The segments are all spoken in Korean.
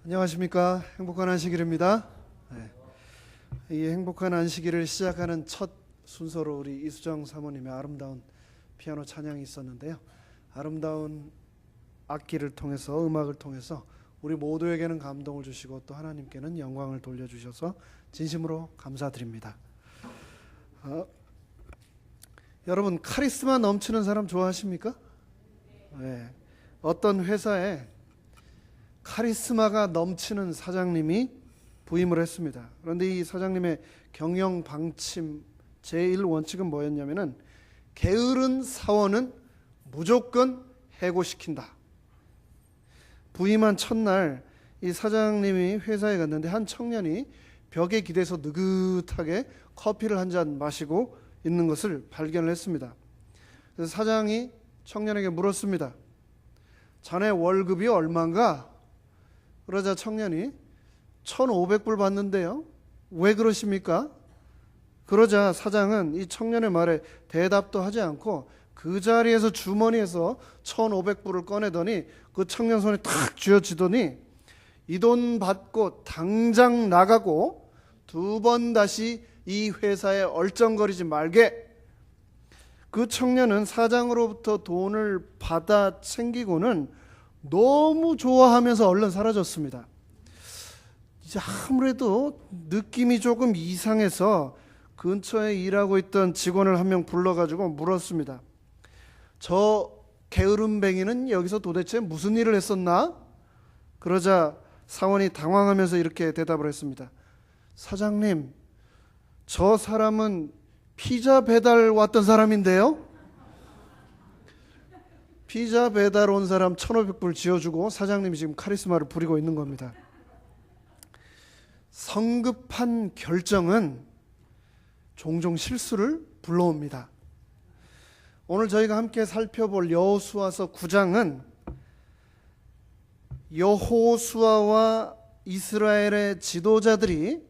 안녕하십니까. 행복한 안식일입니다. 이 행복한 안식일을 시작하는 첫 순서로 우리 이수정 사모님의 아름다운 피아노 찬양이 있었는데요. 아름다운 악기를 통해서, 음악을 통해서 우리 모두에게는 감동을 주시고 또 하나님께는 영광을 돌려주셔서 진심으로 감사드립니다. 여러분, 카리스마 넘치는 사람 좋아하십니까? 네. 어떤 회사에 카리스마가 넘치는 사장님이 부임을 했습니다. 그런데 이 사장님의 경영 방침 제1원칙은 뭐였냐면은 게으른 사원은 무조건 해고시킨다. 부임한 첫날 이 사장님이 회사에 갔는데 한 청년이 벽에 기대서 느긋하게 커피를 한 잔 마시고 있는 것을 발견을 했습니다. 그래서 사장이 청년에게 물었습니다. 자네 월급이 얼마인가? 그러자 청년이 1,500불 받는데요. 왜 그러십니까? 그러자 사장은 이 청년의 말에 대답도 하지 않고 그 자리에서 주머니에서 1,500불을 꺼내더니 그 청년 손에 탁 쥐어지더니 이 돈 받고 당장 나가고 2번 다시 이 회사에 얼쩡거리지 말게. 그 청년은 사장으로부터 돈을 받아 챙기고는 너무 좋아하면서 얼른 사라졌습니다. 이제 아무래도 느낌이 조금 이상해서 근처에 일하고 있던 직원을 한 명 불러가지고 물었습니다. 저 게으름뱅이는 여기서 도대체 무슨 일을 했었나? 그러자 사원이 당황하면서 이렇게 대답을 했습니다. 사장님, 저 사람은 피자 배달 왔던 사람인데요. 피자 배달 온 사람 1,500불 지어주고 사장님이 지금 카리스마를 부리고 있는 겁니다. 성급한 결정은 종종 실수를 불러옵니다. 오늘 저희가 함께 살펴볼 여호수아서 9장은 여호수아와 이스라엘의 지도자들이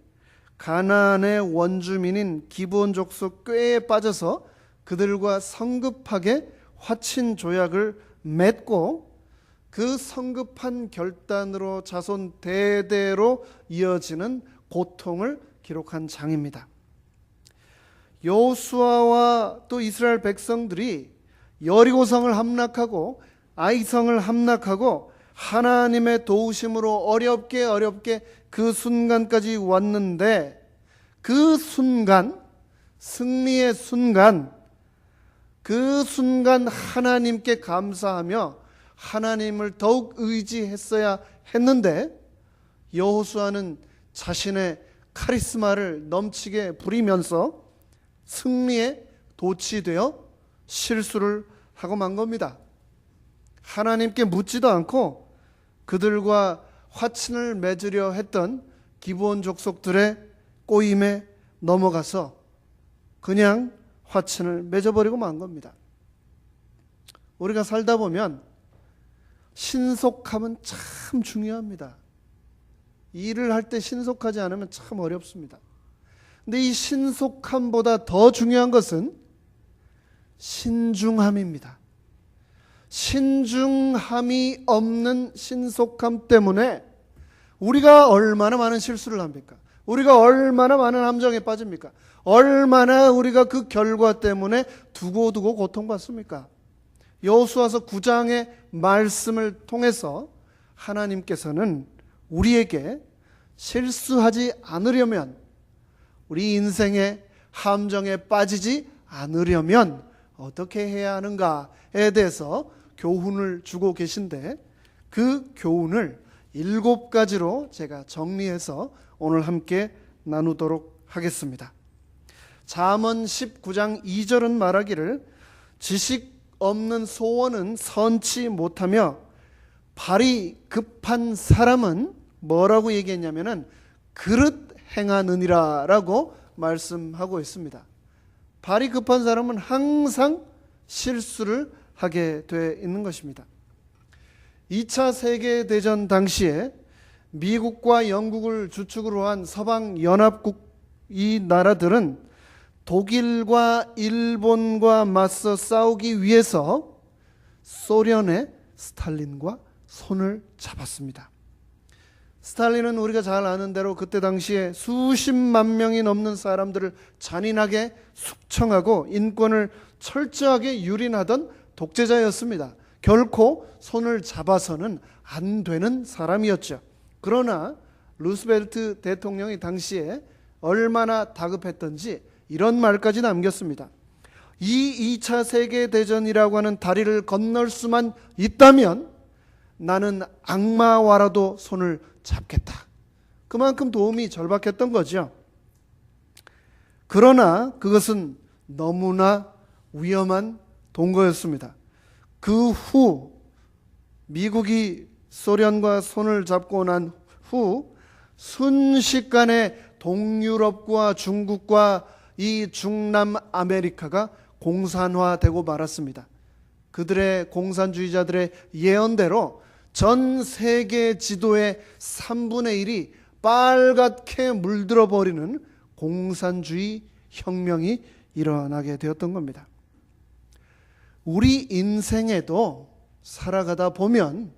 가나안의 원주민인 기브온 족속 꾀에 빠져서 그들과 성급하게 화친 조약을 맺고 그 성급한 결단으로 자손 대대로 이어지는 고통을 기록한 장입니다. 여호수아와 또 이스라엘 백성들이 여리고성을 함락하고 아이성을 함락하고 하나님의 도우심으로 어렵게 그 순간까지 왔는데 그 순간, 승리의 순간, 그 순간 하나님께 감사하며 하나님을 더욱 의지했어야 했는데 여호수아는 자신의 카리스마를 넘치게 부리면서 승리에 도취되어 실수를 하고 만 겁니다. 하나님께 묻지도 않고 그들과 화친을 맺으려 했던 기브온 족속들의 꼬임에 넘어가서 그냥 화친을 맺어버리고 만 겁니다. 우리가 살다 보면 신속함은 참 중요합니다. 일을 할 때 신속하지 않으면 참 어렵습니다. 근데 이 신속함보다 더 중요한 것은 신중함입니다. 신중함이 없는 신속함 때문에 우리가 얼마나 많은 실수를 합니까? 우리가 얼마나 많은 함정에 빠집니까? 얼마나 우리가 그 결과 때문에 두고두고 고통받습니까? 여호수아서 9장의 말씀을 통해서 하나님께서는 우리에게 실수하지 않으려면, 우리 인생의 함정에 빠지지 않으려면 어떻게 해야 하는가에 대해서 교훈을 주고 계신데, 그 교훈을 7가지로 제가 정리해서 오늘 함께 나누도록 하겠습니다. 잠언 19장 2절은 말하기를 지식 없는 소원은 선치 못하며 발이 급한 사람은 뭐라고 얘기했냐면은 그릇 행하느니라 라고 말씀하고 있습니다. 발이 급한 사람은 항상 실수를 하게 돼 있는 것입니다. 2차 세계대전 당시에 미국과 영국을 주축으로 한 서방연합국 이 나라들은 독일과 일본과 맞서 싸우기 위해서 소련의 스탈린과 손을 잡았습니다. 스탈린은 우리가 잘 아는 대로 그때 당시에 수십만 명이 넘는 사람들을 잔인하게 숙청하고 인권을 철저하게 유린하던 독재자였습니다. 결코 손을 잡아서는 안 되는 사람이었죠. 그러나 루스벨트 대통령이 당시에 얼마나 다급했던지 이런 말까지 남겼습니다. 이 2차 세계대전이라고 하는 다리를 건널 수만 있다면 나는 악마와라도 손을 잡겠다. 그만큼 도움이 절박했던 거죠. 그러나 그것은 너무나 위험한 동거였습니다. 그 후 미국이 소련과 손을 잡고 난 후 순식간에 동유럽과 중국과 이 중남 아메리카가 공산화되고 말았습니다. 그들의 공산주의자들의 예언대로 전 세계 지도의 3분의 1이 빨갛게 물들어 버리는 공산주의 혁명이 일어나게 되었던 겁니다. 우리 인생에도 살아가다 보면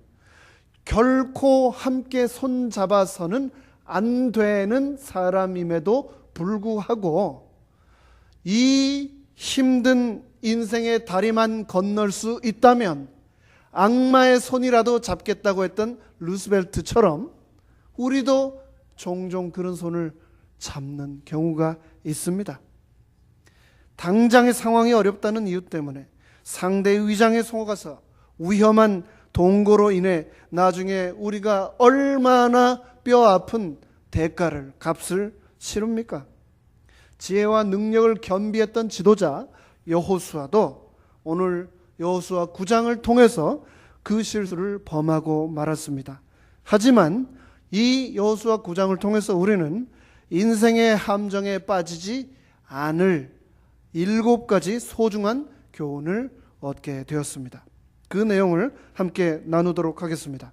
결코 함께 손잡아서는 안 되는 사람임에도 불구하고 이 힘든 인생의 다리만 건널 수 있다면 악마의 손이라도 잡겠다고 했던 루스벨트처럼 우리도 종종 그런 손을 잡는 경우가 있습니다. 당장의 상황이 어렵다는 이유 때문에 상대의 위장에 속아서 위험한 동거로 인해 나중에 우리가 얼마나 뼈아픈 대가를, 값을 치릅니까? 지혜와 능력을 겸비했던 지도자 여호수아도 오늘 여호수아 9장을 통해서 그 실수를 범하고 말았습니다. 하지만 이 여호수아 9장을 통해서 우리는 인생의 함정에 빠지지 않을 7가지 소중한 교훈을 얻게 되었습니다. 그 내용을 함께 나누도록 하겠습니다.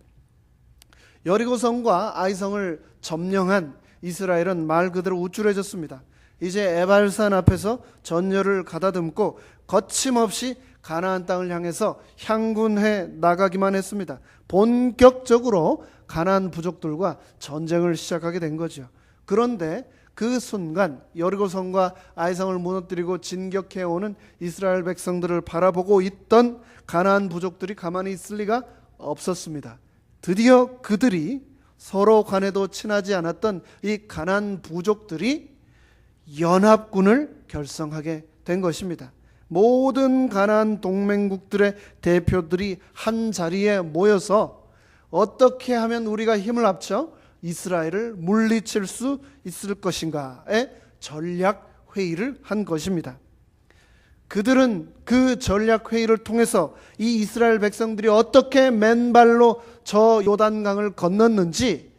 여리고성과 아이성을 점령한 이스라엘은 말 그대로 우쭐해졌습니다. 이제 에발산 앞에서 전열을 가다듬고 거침없이 가나안 땅을 향해서 향군해 나가기만 했습니다. 본격적으로 가나안 부족들과 전쟁을 시작하게 된 거죠. 그런데 그 순간 여리고성과 아이성을 무너뜨리고 진격해오는 이스라엘 백성들을 바라보고 있던 가나안 부족들이 가만히 있을 리가 없었습니다. 드디어 그들이 서로 간에도 친하지 않았던 이 가나안 부족들이 연합군을 결성하게 된 것입니다. 모든 가나안 동맹국들의 대표들이 한 자리에 모여서 어떻게 하면 우리가 힘을 합쳐 이스라엘을 물리칠 수 있을 것인가의 전략 회의를 한 것입니다. 그들은 그 전략 회의를 통해서 이 이스라엘 백성들이 어떻게 맨발로 저 요단강을 건넜는지,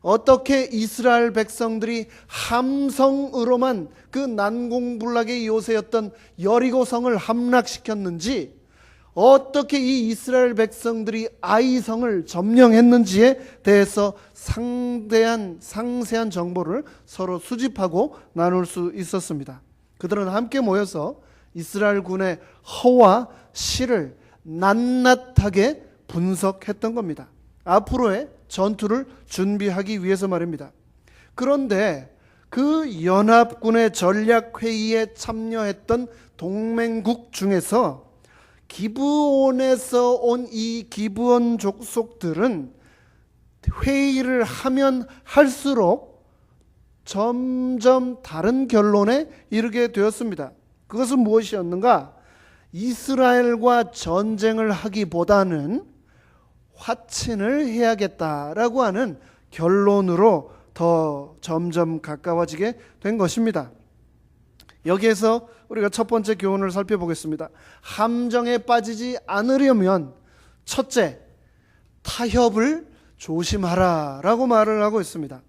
어떻게 이스라엘 백성들이 함성으로만 그 난공불락의 요새였던 여리고성을 함락시켰는지, 어떻게 이 이스라엘 백성들이 아이성을 점령했는지에 대해서 상세한 정보를 서로 수집하고 나눌 수 있었습니다. 그들은 함께 모여서 이스라엘 군의 허와 실을 낱낱하게 분석했던 겁니다. 앞으로의 전투를 준비하기 위해서 말입니다. 그런데 그 연합군의 전략회의에 참여했던 동맹국 중에서 기브온에서 온 이 기브온 족속들은 회의를 하면 할수록 점점 다른 결론에 이르게 되었습니다. 그것은 무엇이었는가? 이스라엘과 전쟁을 하기보다는 화친을 해야겠다라고 하는 결론으로 더 점점 가까워지게 된 것입니다. 여기에서 우리가 첫 번째 교훈을 살펴보겠습니다. 함정에 빠지지 않으려면 첫째, 타협을 조심하라 라고 말을 하고 있습니다.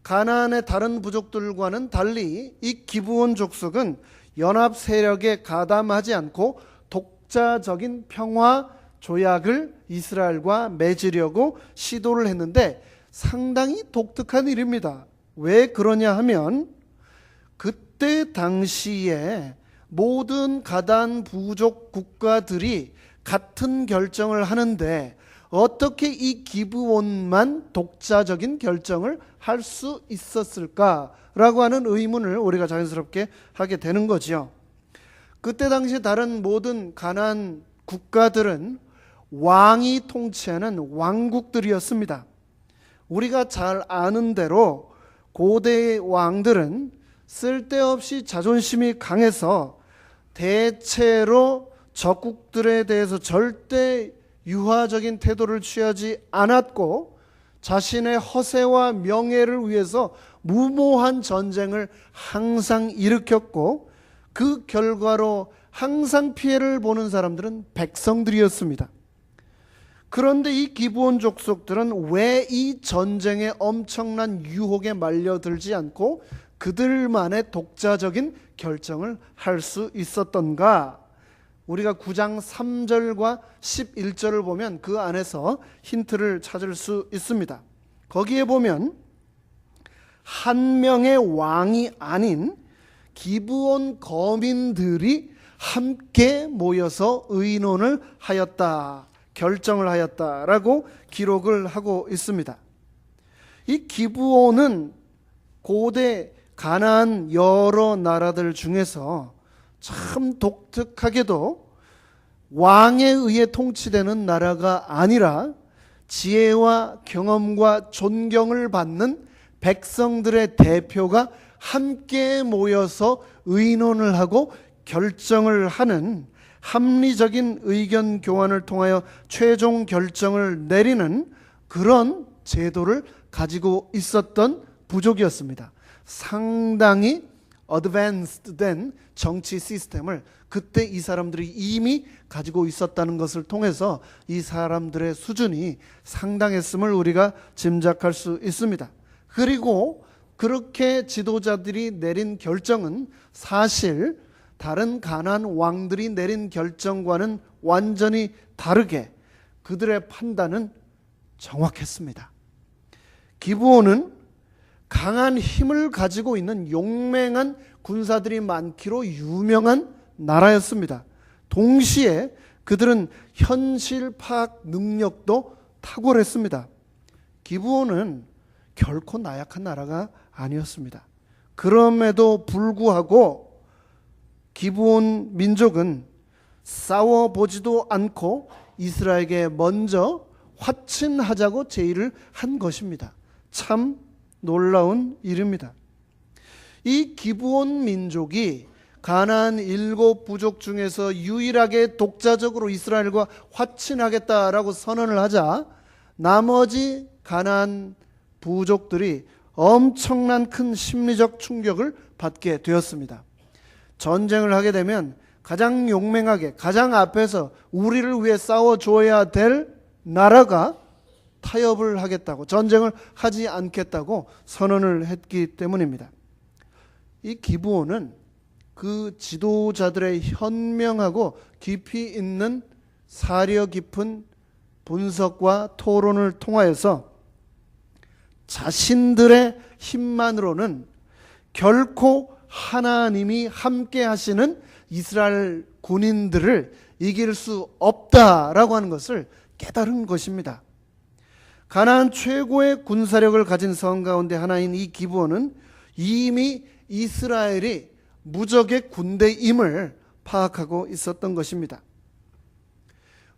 가나안의 다른 부족들과는 달리 이 기브온 족속은 연합 세력에 가담하지 않고 독자적인 평화 조약을 이스라엘과 맺으려고 시도를 했는데 상당히 독특한 일입니다. 왜 그러냐 하면 그때 당시에 모든 가나안 부족 국가들이 같은 결정을 하는데 어떻게 이 기브온만 독자적인 결정을 할 수 있었을까라고 하는 의문을 우리가 자연스럽게 하게 되는 거지요. 그때 당시 다른 모든 가나안 국가들은 왕이 통치하는 왕국들이었습니다. 우리가 잘 아는 대로 고대 왕들은 쓸데없이 자존심이 강해서 대체로 적국들에 대해서 절대 유화적인 태도를 취하지 않았고 자신의 허세와 명예를 위해서 무모한 전쟁을 항상 일으켰고 그 결과로 항상 피해를 보는 사람들은 백성들이었습니다. 그런데 이 기브온 족속들은 왜 이 전쟁의 엄청난 유혹에 말려들지 않고 그들만의 독자적인 결정을 할 수 있었던가? 우리가 9장 3절과 11절을 보면 그 안에서 힌트를 찾을 수 있습니다. 거기에 보면 한 명의 왕이 아닌 기브온 거민들이 함께 모여서 의논을 하였다, 결정을 하였다라고 기록을 하고 있습니다. 이 기브온은 고대 가나안 여러 나라들 중에서 참 독특하게도 왕에 의해 통치되는 나라가 아니라 지혜와 경험과 존경을 받는 백성들의 대표가 함께 모여서 의논을 하고 결정을 하는 합리적인 의견 교환을 통하여 최종 결정을 내리는 그런 제도를 가지고 있었던 부족이었습니다. 상당히 어드밴스드 된 정치 시스템을 그때 이 사람들이 이미 가지고 있었다는 것을 통해서 이 사람들의 수준이 상당했음을 우리가 짐작할 수 있습니다. 그리고 그렇게 지도자들이 내린 결정은 사실 다른 가나안 왕들이 내린 결정과는 완전히 다르게 그들의 판단은 정확했습니다. 기브온은 강한 힘을 가지고 있는 용맹한 군사들이 많기로 유명한 나라였습니다. 동시에 그들은 현실 파악 능력도 탁월했습니다. 기브온은 결코 나약한 나라가 아니었습니다. 그럼에도 불구하고 기브온 민족은 싸워보지도 않고 이스라엘에게 먼저 화친하자고 제의를 한 것입니다. 참 놀라운 일입니다. 이 기브온 민족이 가나안 7부족 중에서 유일하게 독자적으로 이스라엘과 화친하겠다라고 선언을 하자 나머지 가나안 부족들이 엄청난 큰 심리적 충격을 받게 되었습니다. 전쟁을 하게 되면 가장 용맹하게 가장 앞에서 우리를 위해 싸워줘야 될 나라가 타협을 하겠다고, 전쟁을 하지 않겠다고 선언을 했기 때문입니다. 이 기브온은 그 지도자들의 현명하고 깊이 있는 사려 깊은 분석과 토론을 통하여서 자신들의 힘만으로는 결코 하나님이 함께 하시는 이스라엘 군인들을 이길 수 없다라고 하는 것을 깨달은 것입니다. 가나안 최고의 군사력을 가진 성 가운데 하나인 이 기브온은 이미 이스라엘이 무적의 군대임을 파악하고 있었던 것입니다.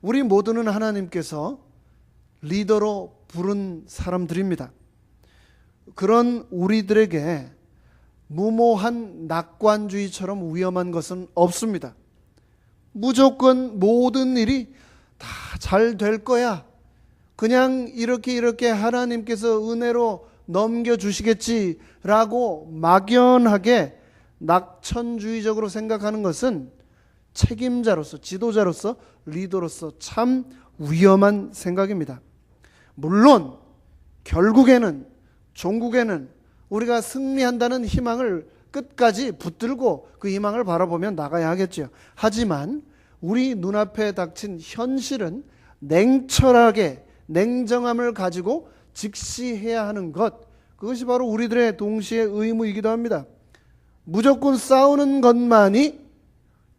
우리 모두는 하나님께서 리더로 부른 사람들입니다. 그런 우리들에게 무모한 낙관주의처럼 위험한 것은 없습니다. 무조건 모든 일이 다 잘 될 거야. 그냥 이렇게 하나님께서 은혜로 넘겨주시겠지라고 막연하게 낙천주의적으로 생각하는 것은 책임자로서, 지도자로서, 리더로서 참 위험한 생각입니다. 물론 결국에는, 종국에는 우리가 승리한다는 희망을 끝까지 붙들고 그 희망을 바라보며 나가야 하겠죠. 하지만 우리 눈앞에 닥친 현실은 냉철하게 냉정함을 가지고 직시해야 하는 것, 그것이 바로 우리들의 동시에 의무이기도 합니다. 무조건 싸우는 것만이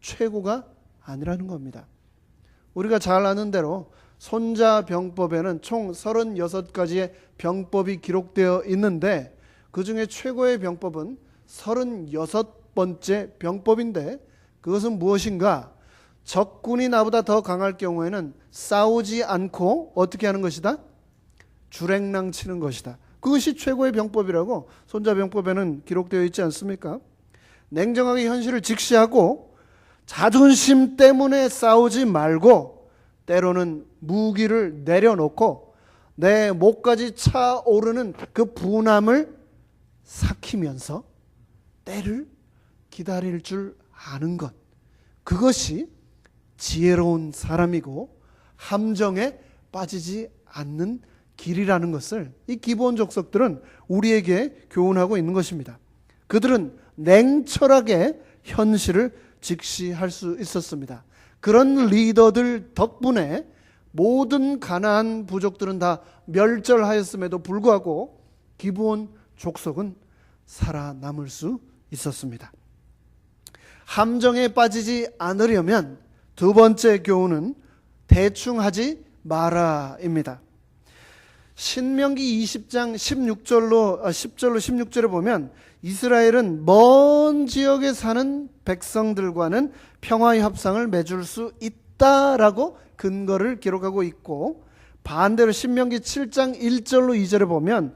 최고가 아니라는 겁니다. 우리가 잘 아는 대로 손자병법에는 총 36가지의 병법이 기록되어 있는데 그 중에 최고의 병법은 36번째 병법인데 그것은 무엇인가? 적군이 나보다 더 강할 경우에는 싸우지 않고 어떻게 하는 것이다? 주랭랑 치는 것이다. 그것이 최고의 병법이라고 손자병법에는 기록되어 있지 않습니까? 냉정하게 현실을 직시하고 자존심 때문에 싸우지 말고 때로는 무기를 내려놓고 내 목까지 차오르는 그 분함을 삭히면서 때를 기다릴 줄 아는 것, 그것이 지혜로운 사람이고 함정에 빠지지 않는 길이라는 것을 이 기브온 족속들은 우리에게 교훈하고 있는 것입니다. 그들은 냉철하게 현실을 직시할 수 있었습니다. 그런 리더들 덕분에 모든 가나안 부족들은 다 멸절하였음에도 불구하고 기브온 족속은 살아남을 수 있었습니다. 함정에 빠지지 않으려면 두 번째 교훈은 대충 하지 마라입니다. 신명기 20장 10절로 16절에 보면 이스라엘은 먼 지역에 사는 백성들과는 평화의 협상을 맺을 수 있다라고 근거를 기록하고 있고, 반대로 신명기 7장 1절로 2절에 보면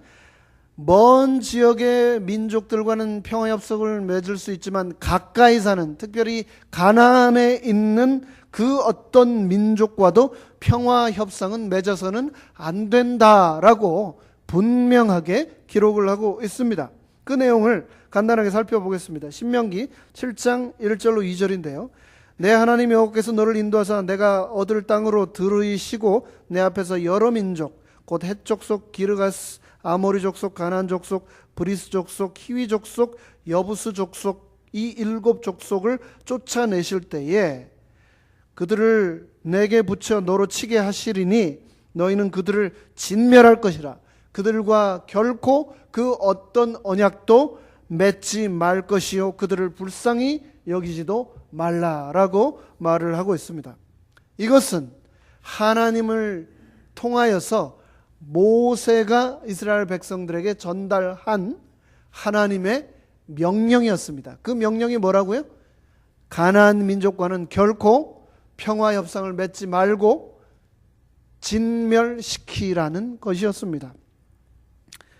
먼 지역의 민족들과는 평화 협상을 맺을 수 있지만 가까이 사는, 특별히 가나안에 있는 그 어떤 민족과도 평화 협상은 맺어서는 안 된다라고 분명하게 기록을 하고 있습니다. 그 내용을 간단하게 살펴보겠습니다. 신명기 7장 1절로 2절인데요. 내 하나님 여호와께서 너를 인도하사 내가 얻을 땅으로 들이시고 내 앞에서 여러 민족 곧 헷 족속, 기르가스, 아모리 족속, 가나안 족속, 브리스 족속, 히위 족속, 여부스 족속, 이 7 족속을 쫓아내실 때에 그들을 내게 붙여 너로 치게 하시리니 너희는 그들을 진멸할 것이라. 그들과 결코 그 어떤 언약도 맺지 말 것이요 그들을 불쌍히 여기지도 말라라고 말을 하고 있습니다. 이것은 하나님을 통하여서 모세가 이스라엘 백성들에게 전달한 하나님의 명령이었습니다. 그 명령이 뭐라고요? 가나안 민족과는 결코 평화 협상을 맺지 말고 진멸시키라는 것이었습니다.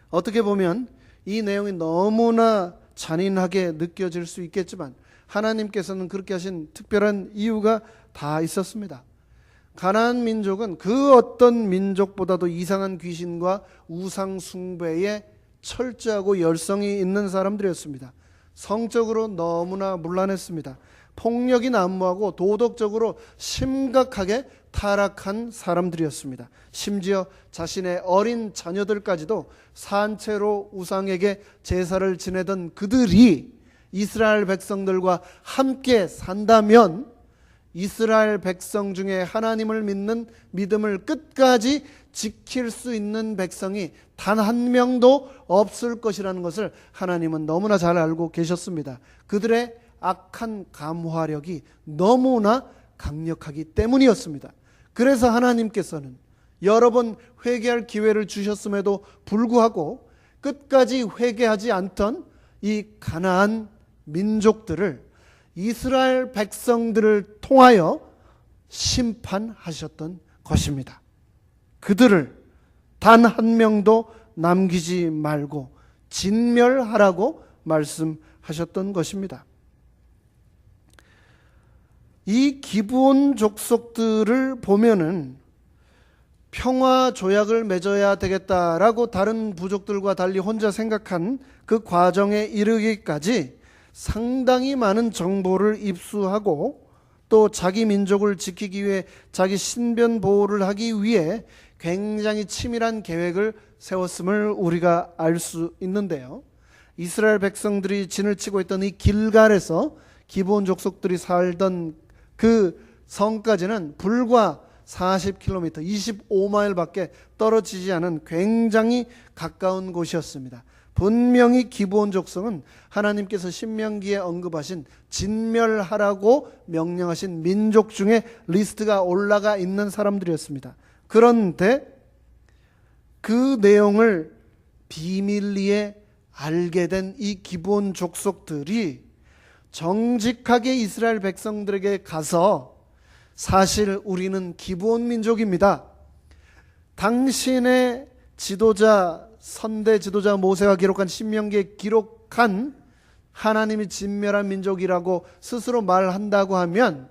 어떻게 보면 이 내용이 너무나 잔인하게 느껴질 수 있겠지만 하나님께서는 그렇게 하신 특별한 이유가 다 있었습니다. 가나안 민족은 그 어떤 민족보다도 이상한 귀신과 우상 숭배에 철저하고 열성이 있는 사람들이었습니다. 성적으로 너무나 문란했습니다. 폭력이 난무하고 도덕적으로 심각하게 타락한 사람들이었습니다. 심지어 자신의 어린 자녀들까지도 산채로 우상에게 제사를 지내던 그들이 이스라엘 백성들과 함께 산다면 이스라엘 백성 중에 하나님을 믿는 믿음을 끝까지 지킬 수 있는 백성이 단 한 명도 없을 것이라는 것을 하나님은 너무나 잘 알고 계셨습니다. 그들의 악한 감화력이 너무나 강력하기 때문이었습니다. 그래서 하나님께서는 여러 번 회개할 기회를 주셨음에도 불구하고 끝까지 회개하지 않던 이 가나안 민족들을 이스라엘 백성들을 통하여 심판하셨던 것입니다. 그들을 단 한 명도 남기지 말고 진멸하라고 말씀하셨던 것입니다. 이 기브온 족속들을 보면은 평화 조약을 맺어야 되겠다라고 다른 부족들과 달리 혼자 생각한 그 과정에 이르기까지 상당히 많은 정보를 입수하고 또 자기 민족을 지키기 위해 자기 신변 보호를 하기 위해 굉장히 치밀한 계획을 세웠음을 우리가 알 수 있는데요. 이스라엘 백성들이 진을 치고 있던 이 길갈에서 기브온 족속들이 살던 그 성까지는 불과 40km, 25마일밖에 떨어지지 않은 굉장히 가까운 곳이었습니다. 분명히 기브온 족속은 하나님께서 신명기에 언급하신 진멸하라고 명령하신 민족 중에 리스트가 올라가 있는 사람들이었습니다. 그런데 그 내용을 비밀리에 알게 된 이 기브온 족속들이 정직하게 이스라엘 백성들에게 가서 사실 우리는 기브온 민족입니다. 당신의 지도자, 선대 지도자 모세가 기록한 신명기에 기록한 하나님이 진멸한 민족이라고 스스로 말한다고 하면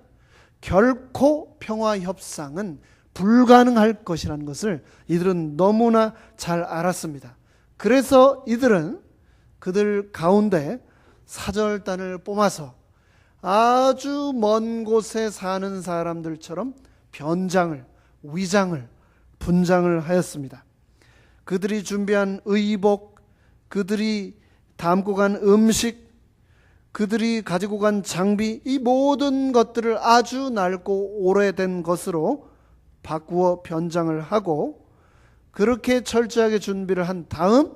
결코 평화 협상은 불가능할 것이라는 것을 이들은 너무나 잘 알았습니다. 그래서 이들은 그들 가운데 사절단을 뽑아서 아주 먼 곳에 사는 사람들처럼 변장을, 위장을, 분장을 하였습니다. 그들이 준비한 의복, 그들이 담고 간 음식, 그들이 가지고 간 장비, 이 모든 것들을 아주 낡고 오래된 것으로 바꾸어 변장을 하고 그렇게 철저하게 준비를 한 다음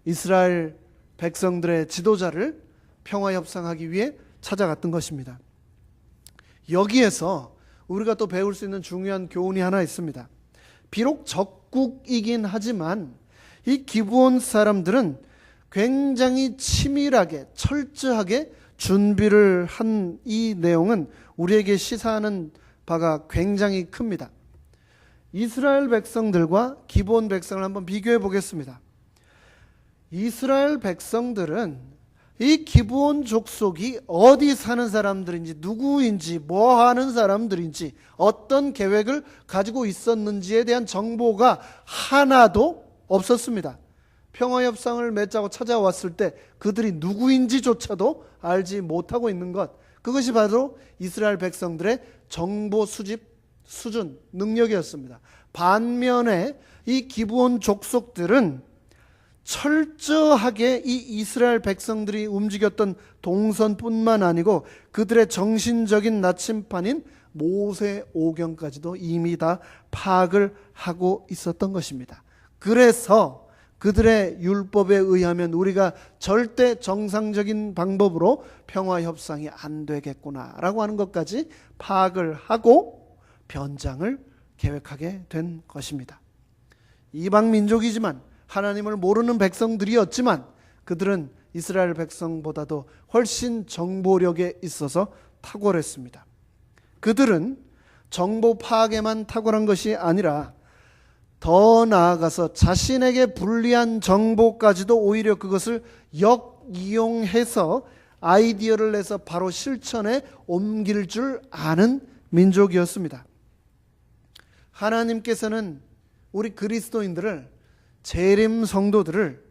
이스라엘 백성들의 지도자를 평화협상하기 위해 찾아갔던 것입니다. 여기에서 우리가 또 배울 수 있는 중요한 교훈이 하나 있습니다. 비록 적국이긴 하지만 이 기브온 사람들은 굉장히 치밀하게 철저하게 준비를 한 이 내용은 우리에게 시사하는 바가 굉장히 큽니다. 이스라엘 백성들과 기브온 백성을 한번 비교해 보겠습니다. 이스라엘 백성들은 이 기브온 족속이 어디 사는 사람들인지, 누구인지, 뭐 하는 사람들인지, 어떤 계획을 가지고 있었는지에 대한 정보가 하나도 없었습니다. 평화협상을 맺자고 찾아왔을 때 그들이 누구인지조차도 알지 못하고 있는 것, 그것이 바로 이스라엘 백성들의 정보 수집 수준, 능력이었습니다. 반면에 이 기브온 족속들은 철저하게 이 이스라엘 백성들이 움직였던 동선뿐만 아니고 그들의 정신적인 나침판인 모세오경까지도 이미 다 파악을 하고 있었던 것입니다. 그래서 그들의 율법에 의하면 우리가 절대 정상적인 방법으로 평화협상이 안 되겠구나라고 하는 것까지 파악을 하고 변장을 계획하게 된 것입니다. 이방 민족이지만 하나님을 모르는 백성들이었지만 그들은 이스라엘 백성보다도 훨씬 정보력에 있어서 탁월했습니다. 그들은 정보 파악에만 탁월한 것이 아니라 더 나아가서 자신에게 불리한 정보까지도 오히려 그것을 역이용해서 아이디어를 내서 바로 실천에 옮길 줄 아는 민족이었습니다. 하나님께서는 우리 그리스도인들을, 재림 성도들을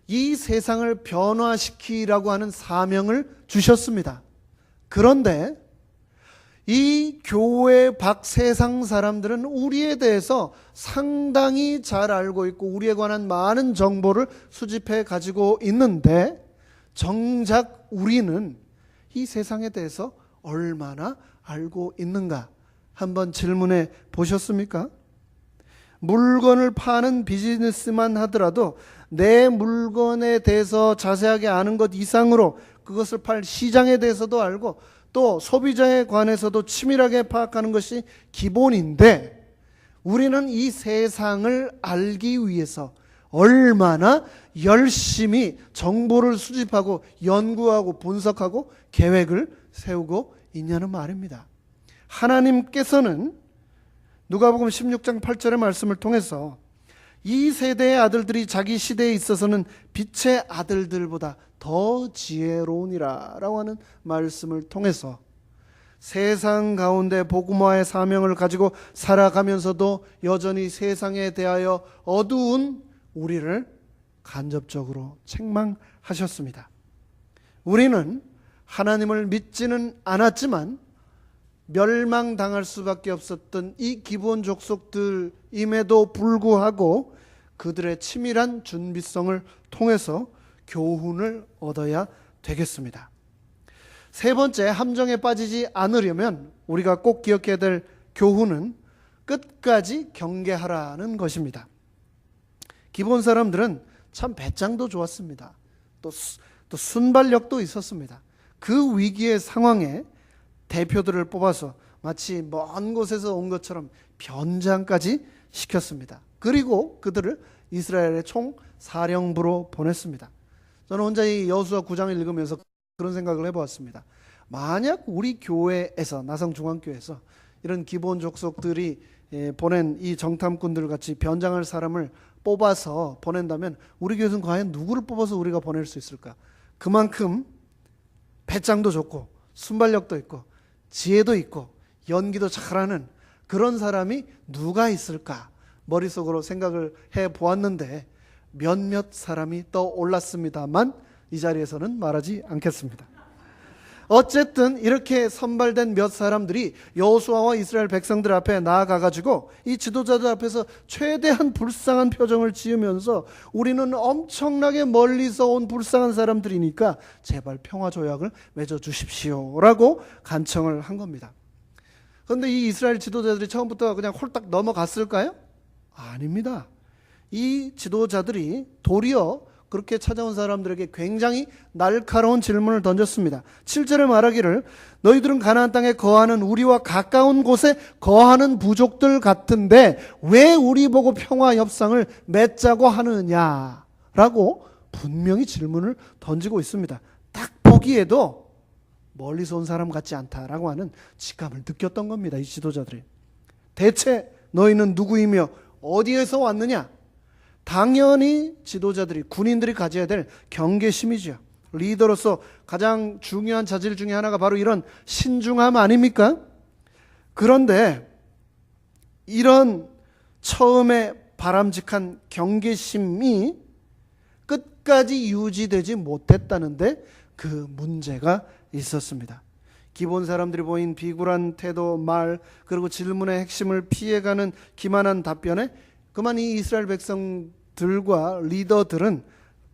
이 세상을 변화시키라고 하는 사명을 주셨습니다. 그런데 이 교회 밖 세상 사람들은 우리에 대해서 상당히 잘 알고 있고 우리에 관한 많은 정보를 수집해 가지고 있는데 정작 우리는 이 세상에 대해서 얼마나 알고 있는가? 한번 질문해 보셨습니까? 물건을 파는 비즈니스만 하더라도 내 물건에 대해서 자세하게 아는 것 이상으로 그것을 팔 시장에 대해서도 알고 또 소비자에 관해서도 치밀하게 파악하는 것이 기본인데, 우리는 이 세상을 알기 위해서 얼마나 열심히 정보를 수집하고 연구하고 분석하고 계획을 세우고 있냐는 말입니다. 하나님께서는 누가복음 16장 8절의 말씀을 통해서 이 세대의 아들들이 자기 시대에 있어서는 빛의 아들들보다 더 지혜로우니라 라고 하는 말씀을 통해서 세상 가운데 복음화의 사명을 가지고 살아가면서도 여전히 세상에 대하여 어두운 우리를 간접적으로 책망하셨습니다. 우리는 하나님을 믿지는 않았지만 멸망당할 수밖에 없었던 이 기브온 족속들임에도 불구하고 그들의 치밀한 준비성을 통해서 교훈을 얻어야 되겠습니다. 세 번째, 함정에 빠지지 않으려면 우리가 꼭 기억해야 될 교훈은 끝까지 경계하라는 것입니다. 기본 사람들은 참 배짱도 좋았습니다. 또 순발력도 있었습니다. 그 위기의 상황에 대표들을 뽑아서 마치 먼 곳에서 온 것처럼 변장까지 시켰습니다. 그리고 그들을 이스라엘의 총사령부로 보냈습니다. 저는 혼자 이 여호수아 9장을 읽으면서 그런 생각을 해보았습니다. 만약 우리 교회에서, 나성중앙교회에서 이런 기본 족속들이 보낸 이 정탐꾼들 같이 변장할 사람을 뽑아서 보낸다면 우리 교회에서는 과연 누구를 뽑아서 우리가 보낼 수 있을까? 그만큼 배짱도 좋고 순발력도 있고 지혜도 있고 연기도 잘하는 그런 사람이 누가 있을까? 머릿속으로 생각을 해보았는데 몇몇 사람이 떠올랐습니다만 이 자리에서는 말하지 않겠습니다. 어쨌든 이렇게 선발된 몇 사람들이 여호수아와 이스라엘 백성들 앞에 나아가가지고 이 지도자들 앞에서 최대한 불쌍한 표정을 지으면서 우리는 엄청나게 멀리서 온 불쌍한 사람들이니까 제발 평화조약을 맺어주십시오 라고 간청을 한 겁니다. 그런데 이 이스라엘 지도자들이 처음부터 그냥 홀딱 넘어갔을까요? 아닙니다. 이 지도자들이 도리어 그렇게 찾아온 사람들에게 굉장히 날카로운 질문을 던졌습니다. 7절에 말하기를 너희들은 가나안 땅에 거하는 우리와 가까운 곳에 거하는 부족들 같은데 왜 우리 보고 평화 협상을 맺자고 하느냐라고 분명히 질문을 던지고 있습니다. 딱 보기에도 멀리서 온 사람 같지 않다라고 하는 직감을 느꼈던 겁니다. 이 지도자들이. 대체 너희는 누구이며 어디에서 왔느냐? 당연히 지도자들이, 군인들이 가져야 될 경계심이죠. 리더로서 가장 중요한 자질 중에 하나가 바로 이런 신중함 아닙니까? 그런데 이런 처음에 바람직한 경계심이 끝까지 유지되지 못했다는데 그 문제가 있었습니다. 기본 사람들이 보인 비굴한 태도, 말, 그리고 질문의 핵심을 피해가는 기만한 답변에 그만 이 이스라엘 백성들과 리더들은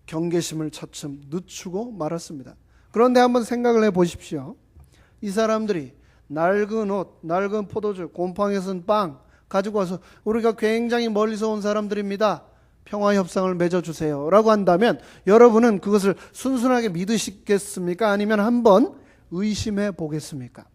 경계심을 차츰 늦추고 말았습니다. 그런데 한번 생각을 해보십시오. 이 사람들이 낡은 옷, 낡은 포도주, 곰팡이 쓴 빵 가지고 와서 우리가 굉장히 멀리서 온 사람들입니다. 평화협상을 맺어주세요 라고 한다면 여러분은 그것을 순순하게 믿으시겠습니까? 아니면 한번 의심해 보겠습니까?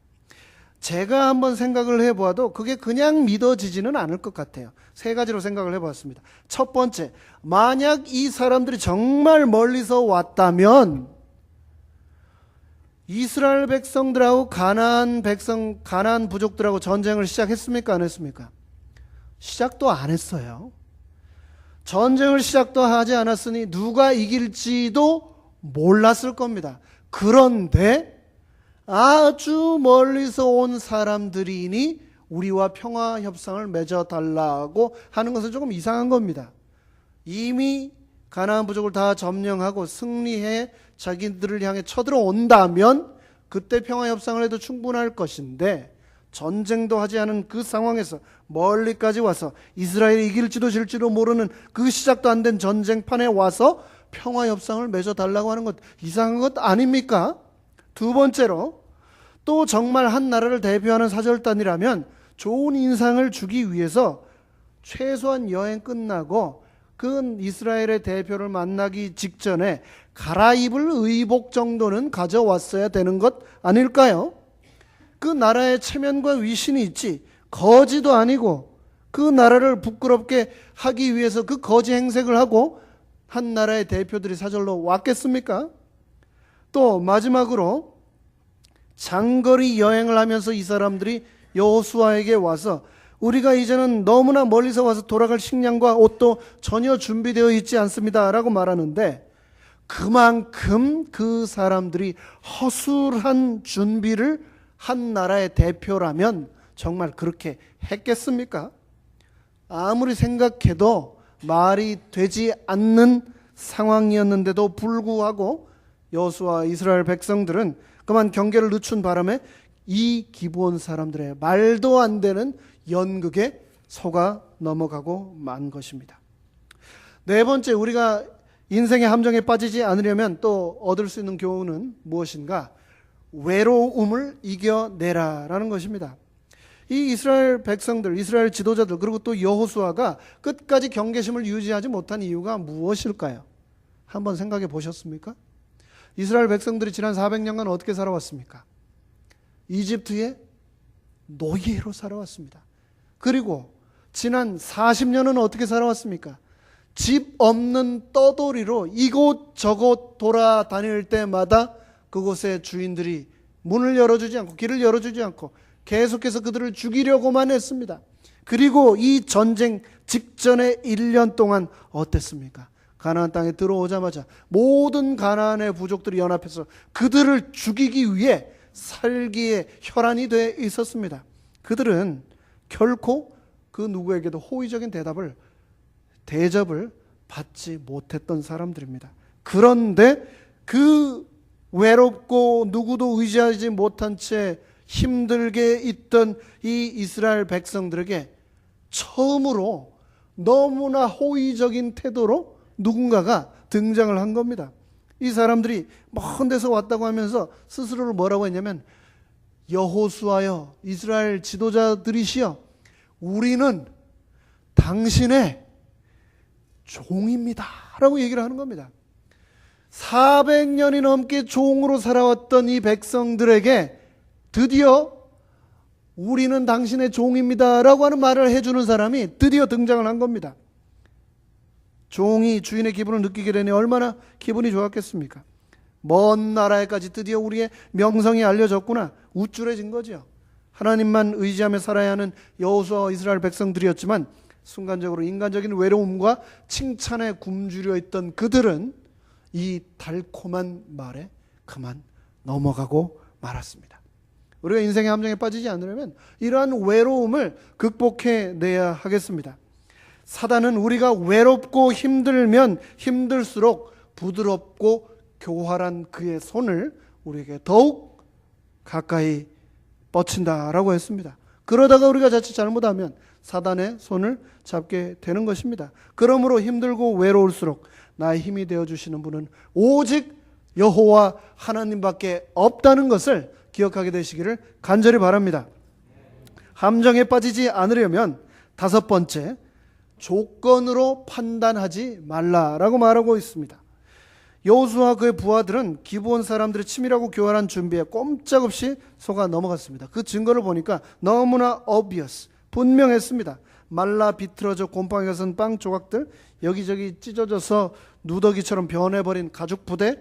제가 한번 생각을 해보아도 그게 그냥 믿어지지는 않을 것 같아요. 세 가지로 생각을 해봤습니다. 첫 번째, 만약 이 사람들이 정말 멀리서 왔다면 이스라엘 백성들하고 가나안 부족들하고 전쟁을 시작했습니까? 안 했습니까? 시작도 안 했어요. 전쟁을 시작도 하지 않았으니 누가 이길지도 몰랐을 겁니다. 그런데 아주 멀리서 온 사람들이니 우리와 평화 협상을 맺어달라고 하는 것은 조금 이상한 겁니다. 이미 가나안 부족을 다 점령하고 승리해 자기들을 향해 쳐들어온다면 그때 평화 협상을 해도 충분할 것인데 전쟁도 하지 않은 그 상황에서 멀리까지 와서 이스라엘이 이길지도 질지도 모르는 그 시작도 안 된 전쟁판에 와서 평화 협상을 맺어달라고 하는 것 이상한 것 아닙니까? 두 번째로 또 정말 한 나라를 대표하는 사절단이라면 좋은 인상을 주기 위해서 최소한 여행 끝나고 그 이스라엘의 대표를 만나기 직전에 갈아입을 의복 정도는 가져왔어야 되는 것 아닐까요? 그 나라의 체면과 위신이 있지 거지도 아니고 그 나라를 부끄럽게 하기 위해서 그 거지 행색을 하고 한 나라의 대표들이 사절로 왔겠습니까? 또 마지막으로 장거리 여행을 하면서 이 사람들이 여호수아에게 와서 우리가 이제는 너무나 멀리서 와서 돌아갈 식량과 옷도 전혀 준비되어 있지 않습니다 라고 말하는데, 그만큼 그 사람들이 허술한 준비를 한 나라의 대표라면 정말 그렇게 했겠습니까? 아무리 생각해도 말이 되지 않는 상황이었는데도 불구하고 여호수아 이스라엘 백성들은 그만 경계를 늦춘 바람에 이 기브온 사람들의 말도 안 되는 연극에 속아 넘어가고 만 것입니다. 네 번째, 우리가 인생의 함정에 빠지지 않으려면 또 얻을 수 있는 교훈은 무엇인가? 외로움을 이겨내라라는 것입니다. 이 이스라엘 백성들, 이스라엘 지도자들, 그리고 또 여호수아가 끝까지 경계심을 유지하지 못한 이유가 무엇일까요? 한번 생각해 보셨습니까? 이스라엘 백성들이 지난 400년간 어떻게 살아왔습니까? 이집트의 노예로 살아왔습니다. 그리고 지난 40년은 어떻게 살아왔습니까? 집 없는 떠돌이로 이곳저곳 돌아다닐 때마다 그곳의 주인들이 문을 열어주지 않고 길을 열어주지 않고 계속해서 그들을 죽이려고만 했습니다. 그리고 이 전쟁 직전의 1년 동안 어땠습니까? 가나안 땅에 들어오자마자 모든 가나안의 부족들이 연합해서 그들을 죽이기 위해 살기에 혈안이 되어 있었습니다. 그들은 결코 그 누구에게도 호의적인 대접을 받지 못했던 사람들입니다. 그런데 그 외롭고 누구도 의지하지 못한 채 힘들게 있던 이 이스라엘 백성들에게 처음으로 너무나 호의적인 태도로 누군가가 등장을 한 겁니다. 이 사람들이 먼 데서 왔다고 하면서 스스로를 뭐라고 했냐면, 여호수아여, 이스라엘 지도자들이시여, 우리는 당신의 종입니다 라고 얘기를 하는 겁니다. 400년이 넘게 종으로 살아왔던 이 백성들에게 드디어 우리는 당신의 종입니다 라고 하는 말을 해주는 사람이 드디어 등장을 한 겁니다. 종이 주인의 기분을 느끼게 되니 얼마나 기분이 좋았겠습니까? 먼 나라에까지 드디어 우리의 명성이 알려졌구나, 우쭐해진 거죠. 하나님만 의지하며 살아야 하는 여호수아와 이스라엘 백성들이었지만 순간적으로 인간적인 외로움과 칭찬에 굶주려 있던 그들은 이 달콤한 말에 그만 넘어가고 말았습니다. 우리가 인생의 함정에 빠지지 않으려면 이러한 외로움을 극복해내야 하겠습니다. 사단은 우리가 외롭고 힘들면 힘들수록 부드럽고 교활한 그의 손을 우리에게 더욱 가까이 뻗친다라고 했습니다. 그러다가 우리가 자칫 잘못하면 사단의 손을 잡게 되는 것입니다. 그러므로 힘들고 외로울수록 나의 힘이 되어주시는 분은 오직 여호와 하나님밖에 없다는 것을 기억하게 되시기를 간절히 바랍니다. 함정에 빠지지 않으려면 다섯 번째, 조건으로 판단하지 말라라고 말하고 있습니다. 여호수아와 그의 부하들은 기브온 사람들의 치밀하고 교활한 준비에 꼼짝없이 속아 넘어갔습니다. 그 증거를 보니까 너무나 obvious, 분명했습니다. 말라 비틀어져 곰팡이가 쓴 빵 조각들, 여기저기 찢어져서 누더기처럼 변해버린 가죽 부대,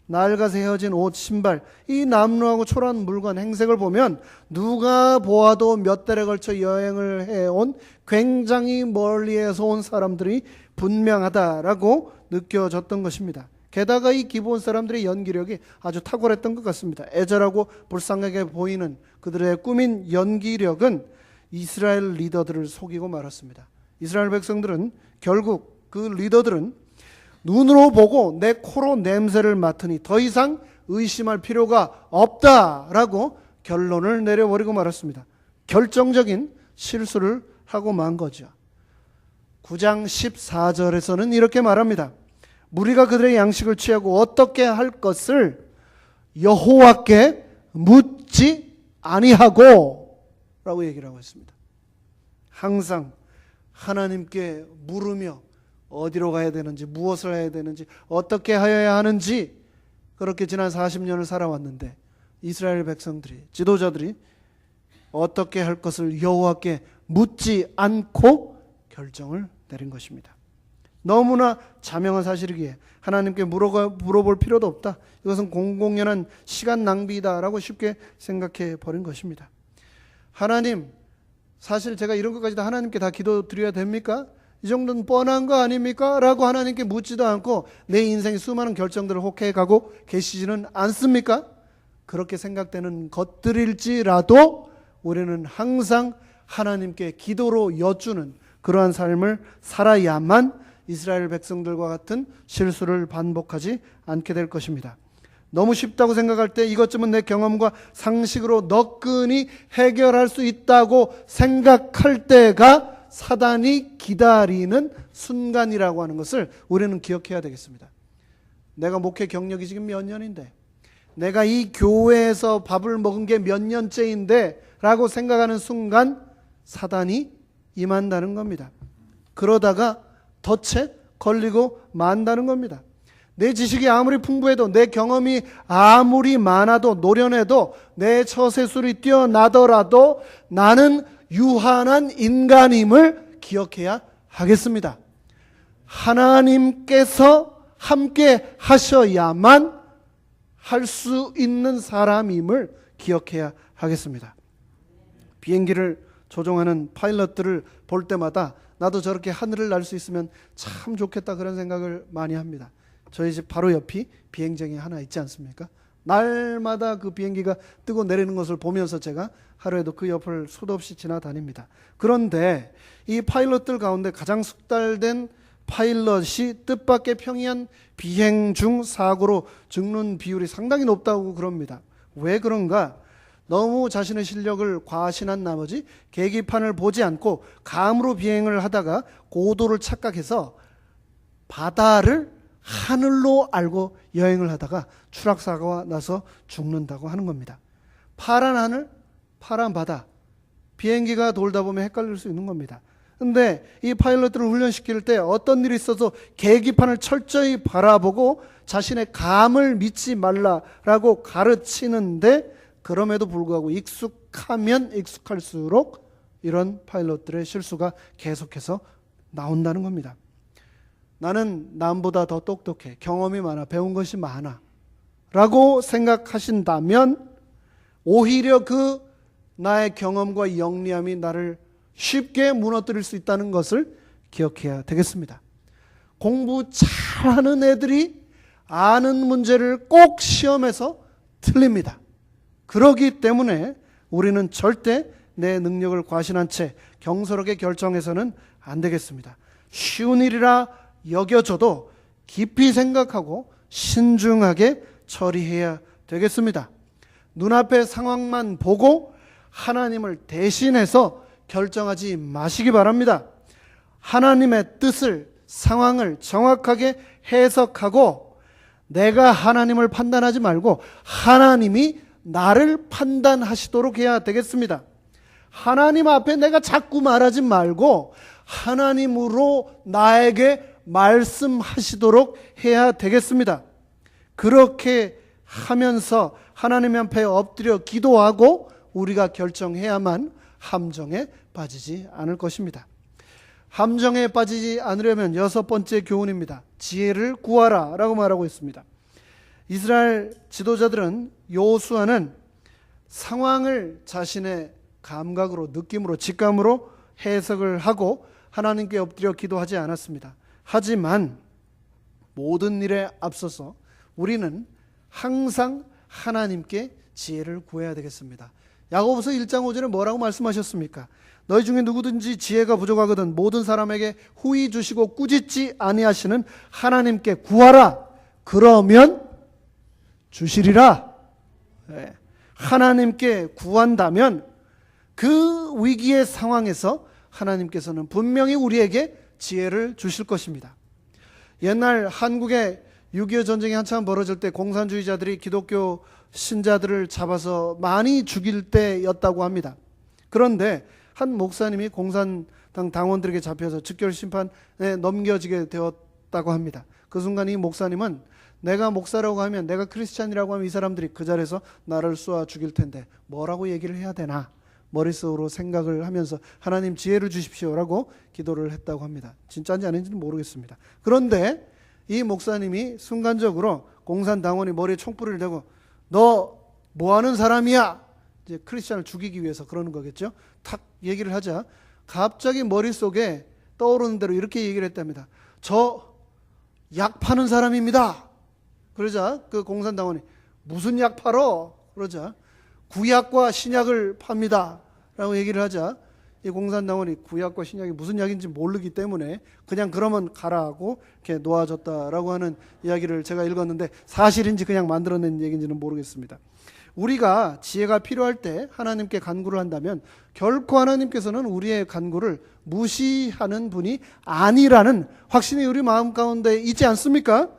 낡아서 헤어진 옷, 신발, 이 남루하고 초라한 물건, 행색을 보면 누가 보아도 몇 달에 걸쳐 여행을 해온 굉장히 멀리에서 온 사람들이 분명하다라고 느껴졌던 것입니다. 게다가 이 기브온 사람들의 연기력이 아주 탁월했던 것 같습니다. 애절하고 불쌍하게 보이는 그들의 꾸민 연기력은 이스라엘 리더들을 속이고 말았습니다. 이스라엘 백성들은 결국 그 리더들은 눈으로 보고 내 코로 냄새를 맡으니 더 이상 의심할 필요가 없다라고 결론을 내려버리고 말았습니다. 결정적인 실수를 하고 만 거죠. 9장 14절에서는 이렇게 말합니다. 무리가 그들의 양식을 취하고 어떻게 할 것을 여호와께 묻지 아니하고 라고 얘기를 하고 있습니다. 항상 하나님께 물으며 어디로 가야 되는지, 무엇을 해야 되는지, 어떻게 하여야 하는지, 그렇게 지난 40년을 살아왔는데 이스라엘 백성들이, 지도자들이 어떻게 할 것을 여호와께 묻지 않고 결정을 내린 것입니다. 너무나 자명한 사실이기에 하나님께 물어볼 필요도 없다. 이것은 공공연한 시간 낭비다라고 쉽게 생각해 버린 것입니다. 하나님, 사실 제가 이런 것까지 다 하나님께 다 기도드려야 됩니까? 이 정도는 뻔한 거 아닙니까? 라고 하나님께 묻지도 않고 내 인생의 수많은 결정들을 혹해 가고 계시지는 않습니까? 그렇게 생각되는 것들일지라도 우리는 항상 하나님께 기도로 여쭈는 그러한 삶을 살아야만 이스라엘 백성들과 같은 실수를 반복하지 않게 될 것입니다. 너무 쉽다고 생각할 때, 이것쯤은 내 경험과 상식으로 너끈히 해결할 수 있다고 생각할 때가 사단이 기다리는 순간이라고 하는 것을 우리는 기억해야 되겠습니다. 내가 목회 경력이 지금 몇 년인데, 내가 이 교회에서 밥을 먹은 게 몇 년째인데 라고 생각하는 순간 사단이 임한다는 겁니다. 그러다가 덫에 걸리고 만다는 겁니다. 내 지식이 아무리 풍부해도, 내 경험이 아무리 많아도, 노련해도, 내 처세술이 뛰어나더라도 나는 유한한 인간임을 기억해야 하겠습니다. 하나님께서 함께 하셔야만 할 수 있는 사람임을 기억해야 하겠습니다. 비행기를 조종하는 파일럿들을 볼 때마다 나도 저렇게 하늘을 날 수 있으면 참 좋겠다, 그런 생각을 많이 합니다. 저희 집 바로 옆이 비행장이 하나 있지 않습니까? 날마다 그 비행기가 뜨고 내리는 것을 보면서 제가 하루에도 그 옆을 수도 없이 지나다닙니다. 그런데 이 파일럿들 가운데 가장 숙달된 파일럿이 뜻밖의 평이한 비행 중 사고로 죽는 비율이 상당히 높다고 그럽니다. 왜 그런가? 너무 자신의 실력을 과신한 나머지 계기판을 보지 않고 감으로 비행을 하다가 고도를 착각해서 바다를 하늘로 알고 여행을 하다가 추락사고가 나서 죽는다고 하는 겁니다. 파란 하늘, 파란 바다, 비행기가 돌다 보면 헷갈릴 수 있는 겁니다. 근데 이 파일럿들을 훈련시킬 때 어떤 일이 있어서 계기판을 철저히 바라보고 자신의 감을 믿지 말라라고 가르치는데, 그럼에도 불구하고 익숙하면 익숙할수록 이런 파일럿들의 실수가 계속해서 나온다는 겁니다. 나는 남보다 더 똑똑해, 경험이 많아, 배운 것이 많아 라고 생각하신다면 오히려 그 나의 경험과 영리함이 나를 쉽게 무너뜨릴 수 있다는 것을 기억해야 되겠습니다. 공부 잘하는 애들이 아는 문제를 꼭 시험에서 틀립니다. 그러기 때문에 우리는 절대 내 능력을 과신한 채 경솔하게 결정해서는 안 되겠습니다. 쉬운 일이라 여겨져도 깊이 생각하고 신중하게 처리해야 되겠습니다. 눈앞의 상황만 보고 하나님을 대신해서 결정하지 마시기 바랍니다. 하나님의 뜻을, 상황을 정확하게 해석하고 내가 하나님을 판단하지 말고 하나님이 나를 판단하시도록 해야 되겠습니다. 하나님 앞에 내가 자꾸 말하지 말고 하나님으로 나에게 말씀하시도록 해야 되겠습니다. 그렇게 하면서 하나님 앞에 엎드려 기도하고 우리가 결정해야만 함정에 빠지지 않을 것입니다. 함정에 빠지지 않으려면 6번째 교훈입니다. 지혜를 구하라 라고 말하고 있습니다. 이스라엘 지도자들은, 여호수아는 상황을 자신의 감각으로, 느낌으로, 직감으로 해석을 하고 하나님께 엎드려 기도하지 않았습니다. 하지만 모든 일에 앞서서 우리는 항상 하나님께 지혜를 구해야 되겠습니다. 야고보서 1장 5절에 뭐라고 말씀하셨습니까? 너희 중에 누구든지 지혜가 부족하거든 모든 사람에게 후히 주시고 꾸짖지 아니하시는 하나님께 구하라. 그러면 주시리라. 네. 하나님께 구한다면 그 위기의 상황에서 하나님께서는 분명히 우리에게 지혜를 주실 것입니다. 옛날 한국의 6.25 전쟁이 한참 벌어질 때 공산주의자들이 기독교 신자들을 잡아서 많이 죽일 때였다고 합니다. 그런데 한 목사님이 공산당 당원들에게 잡혀서 즉결 심판에 넘겨지게 되었다고 합니다. 그 순간 이 목사님은 내가 목사라고 하면, 내가 크리스찬이라고 하면 이 사람들이 그 자리에서 나를 쏘아 죽일 텐데 뭐라고 얘기를 해야 되나 머릿속으로 생각을 하면서 하나님 지혜를 주십시오라고 기도를 했다고 합니다. 진짜인지 아닌지는 모르겠습니다. 그런데 이 목사님이 순간적으로 공산당원이 머리에 총불을 대고 너 뭐하는 사람이야? 이제 크리스찬을 죽이기 위해서 그러는 거겠죠. 탁 얘기를 하자 갑자기 머릿속에 떠오르는 대로 이렇게 얘기를 했답니다. 저 약 파는 사람입니다. 그러자 그 공산당원이 무슨 약 팔어? 그러자 구약과 신약을 팝니다 라고 얘기를 하자 이 공산당원이 구약과 신약이 무슨 약인지 모르기 때문에 그냥 그러면 가라 하고 이렇게 놓아줬다라고 하는 이야기를 제가 읽었는데 사실인지 그냥 만들어낸 얘기인지는 모르겠습니다. 우리가 지혜가 필요할 때 하나님께 간구를 한다면 결코 하나님께서는 우리의 간구를 무시하는 분이 아니라는 확신이 우리 마음 가운데 있지 않습니까?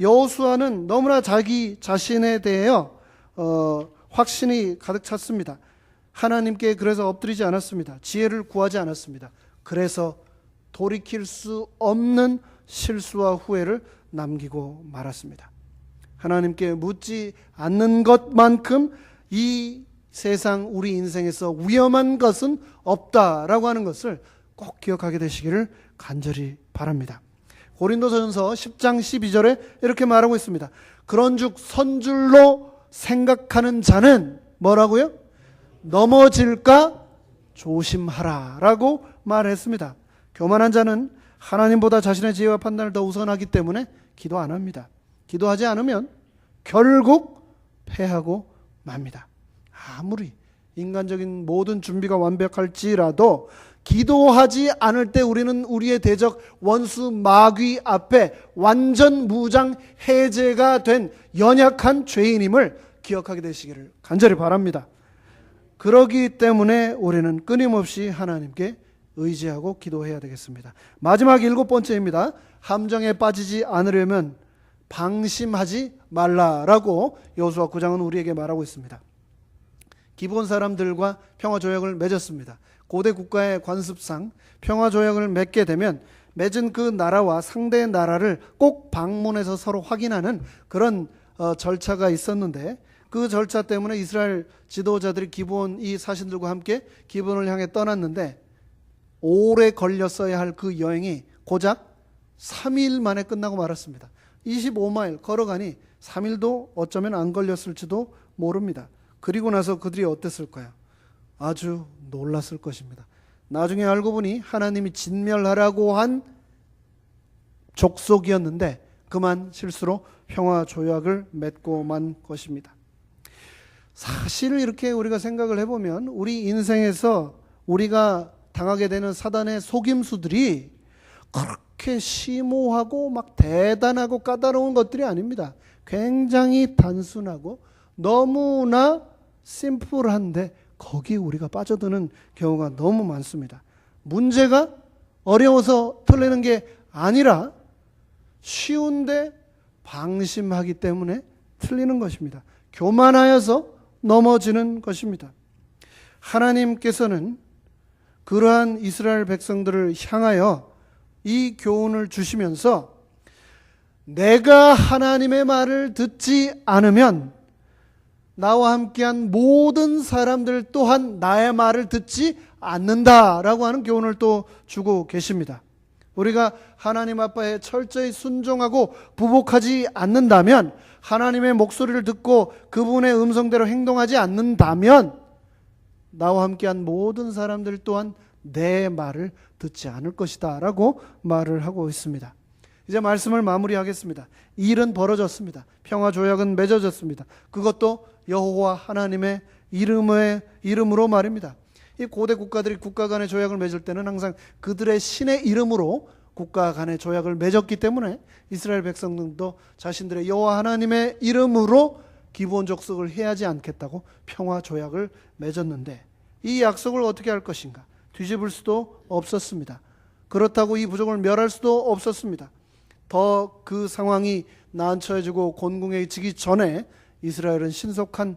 여호수아는 너무나 자기 자신에 대하여 확신이 가득 찼습니다. 하나님께 그래서 엎드리지 않았습니다. 지혜를 구하지 않았습니다. 그래서 돌이킬 수 없는 실수와 후회를 남기고 말았습니다. 하나님께 묻지 않는 것만큼 이 세상 우리 인생에서 위험한 것은 없다라고 하는 것을 꼭 기억하게 되시기를 간절히 바랍니다. 고린도전서 10장 12절에 이렇게 말하고 있습니다. 그런즉 선줄로 생각하는 자는 뭐라고요? 넘어질까 조심하라 라고 말했습니다. 교만한 자는 하나님보다 자신의 지혜와 판단을 더 우선하기 때문에 기도 안 합니다. 기도하지 않으면 결국 패하고 맙니다. 아무리 인간적인 모든 준비가 완벽할지라도 기도하지 않을 때 우리는 우리의 대적 원수 마귀 앞에 완전 무장 해제가 된 연약한 죄인임을 기억하게 되시기를 간절히 바랍니다. 그러기 때문에 우리는 끊임없이 하나님께 의지하고 기도해야 되겠습니다. 마지막 7번째입니다. 함정에 빠지지 않으려면 방심하지 말라라고 여호수아 9장은 우리에게 말하고 있습니다. 기본 사람들과 평화조약을 맺었습니다. 고대 국가의 관습상 평화조약을 맺게 되면 맺은 그 나라와 상대 나라를 꼭 방문해서 서로 확인하는 그런 절차가 있었는데 그 절차 때문에 이스라엘 지도자들이 기브온 이 사신들과 함께 기브온을 향해 떠났는데 오래 걸렸어야 할 그 여행이 고작 3일 만에 끝나고 말았습니다. 25마일 걸어가니 3일도 어쩌면 안 걸렸을지도 모릅니다. 그리고 나서 그들이 어땠을까요? 아주 놀랐을 것입니다. 나중에 알고 보니 하나님이 진멸하라고 한 족속이었는데 그만 실수로 평화조약을 맺고 만 것입니다. 사실 이렇게 우리가 생각을 해보면 우리 인생에서 우리가 당하게 되는 사단의 속임수들이 그렇게 심오하고 막 대단하고 까다로운 것들이 아닙니다. 굉장히 단순하고 너무나 심플한데 거기에 우리가 빠져드는 경우가 너무 많습니다. 문제가 어려워서 틀리는 게 아니라 쉬운데 방심하기 때문에 틀리는 것입니다. 교만하여서 넘어지는 것입니다. 하나님께서는 그러한 이스라엘 백성들을 향하여 이 교훈을 주시면서 내가 하나님의 말을 듣지 않으면 나와 함께한 모든 사람들 또한 나의 말을 듣지 않는다라고 하는 교훈을 또 주고 계십니다. 우리가 하나님 아빠에 철저히 순종하고 부복하지 않는다면, 하나님의 목소리를 듣고 그분의 음성대로 행동하지 않는다면 나와 함께한 모든 사람들 또한 내 말을 듣지 않을 것이다 라고 말을 하고 있습니다. 이제 말씀을 마무리하겠습니다. 일은 벌어졌습니다. 평화조약은 맺어졌습니다. 그것도 여호와 하나님의 이름으로 말입니다. 이 고대 국가들이 국가 간의 조약을 맺을 때는 항상 그들의 신의 이름으로 국가 간의 조약을 맺었기 때문에 이스라엘 백성들도 자신들의 여호와 하나님의 이름으로 기브온 족속을 해하지 않겠다고 평화조약을 맺었는데 이 약속을 어떻게 할 것인가? 뒤집을 수도 없었습니다. 그렇다고 이 부족을 멸할 수도 없었습니다. 더 그 상황이 난처해지고 곤궁해지기 전에 이스라엘은 신속한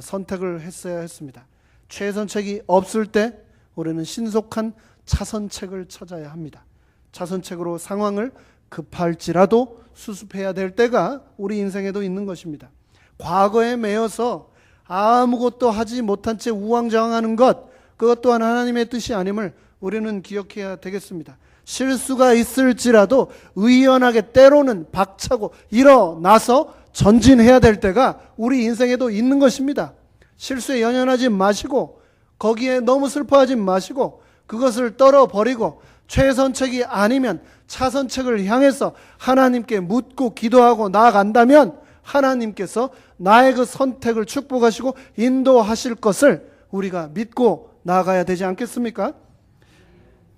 선택을 했어야 했습니다. 최선책이 없을 때 우리는 신속한 차선책을 찾아야 합니다. 차선책으로 상황을 급할지라도 수습해야 될 때가 우리 인생에도 있는 것입니다. 과거에 매여서 아무것도 하지 못한 채 우왕좌왕하는 것, 그것 또한 하나님의 뜻이 아님을 우리는 기억해야 되겠습니다. 실수가 있을지라도 의연하게 때로는 박차고 일어나서 전진해야 될 때가 우리 인생에도 있는 것입니다. 실수에 연연하지 마시고 거기에 너무 슬퍼하지 마시고 그것을 떨어버리고 최선책이 아니면 차선책을 향해서 하나님께 묻고 기도하고 나아간다면 하나님께서 나의 그 선택을 축복하시고 인도하실 것을 우리가 믿고 나아가야 되지 않겠습니까?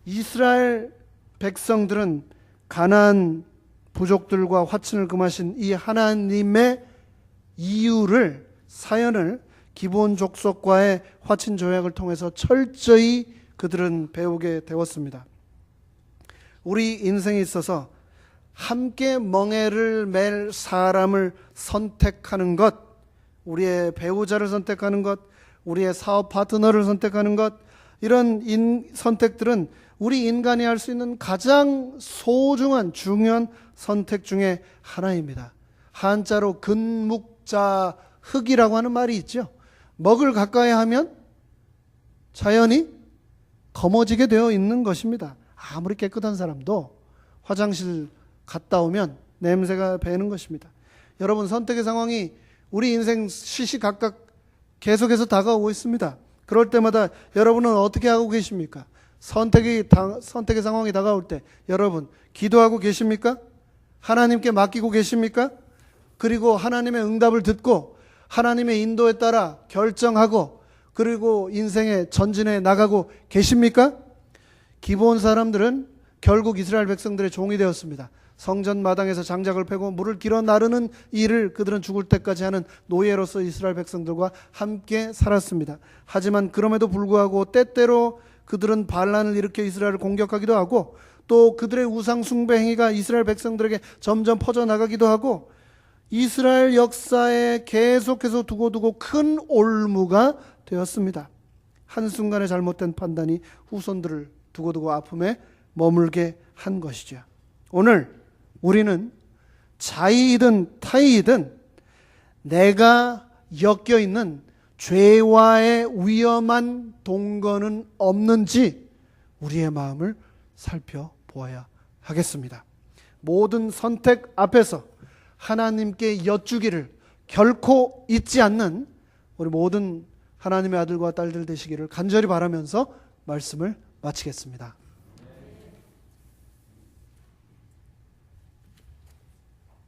이스라엘 백성들은 가나안 부족들과 화친을 금하신 이 하나님의 이유를, 사연을 기브온 족속과의 화친 조약을 통해서 철저히 그들은 배우게 되었습니다. 우리 인생에 있어서 함께 멍에를 맬 사람을 선택하는 것, 우리의 배우자를 선택하는 것, 우리의 사업 파트너를 선택하는 것, 이런 선택들은 우리 인간이 할 수 있는 가장 소중한 중요한 선택 중에 하나입니다. 한자로 근묵자흑이라고 하는 말이 있죠. 먹을 가까이 하면 자연히 검어지게 되어 있는 것입니다. 아무리 깨끗한 사람도 화장실 갔다 오면 냄새가 배는 것입니다. 여러분, 선택의 상황이 우리 인생 시시각각 계속해서 다가오고 있습니다. 그럴 때마다 여러분은 어떻게 하고 계십니까? 선택의 상황이 다가올 때 여러분 기도하고 계십니까? 하나님께 맡기고 계십니까? 그리고 하나님의 응답을 듣고 하나님의 인도에 따라 결정하고 그리고 인생에 전진해 나가고 계십니까? 기브온 사람들은 결국 이스라엘 백성들의 종이 되었습니다. 성전 마당에서 장작을 패고 물을 길어 나르는 일을 그들은 죽을 때까지 하는 노예로서 이스라엘 백성들과 함께 살았습니다. 하지만 그럼에도 불구하고 때때로 그들은 반란을 일으켜 이스라엘을 공격하기도 하고 또 그들의 우상 숭배 행위가 이스라엘 백성들에게 점점 퍼져나가기도 하고 이스라엘 역사에 계속해서 두고두고 큰 올무가 되었습니다. 한순간의 잘못된 판단이 후손들을 두고두고 아픔에 머물게 한 것이죠. 오늘 우리는 자의이든 타의이든 내가 엮여있는 죄와의 위험한 동거는 없는지 우리의 마음을 살펴보아야 하겠습니다. 모든 선택 앞에서 하나님께 여쭈기를 결코 잊지 않는 우리 모든 하나님의 아들과 딸들 되시기를 간절히 바라면서 말씀을 마치겠습니다.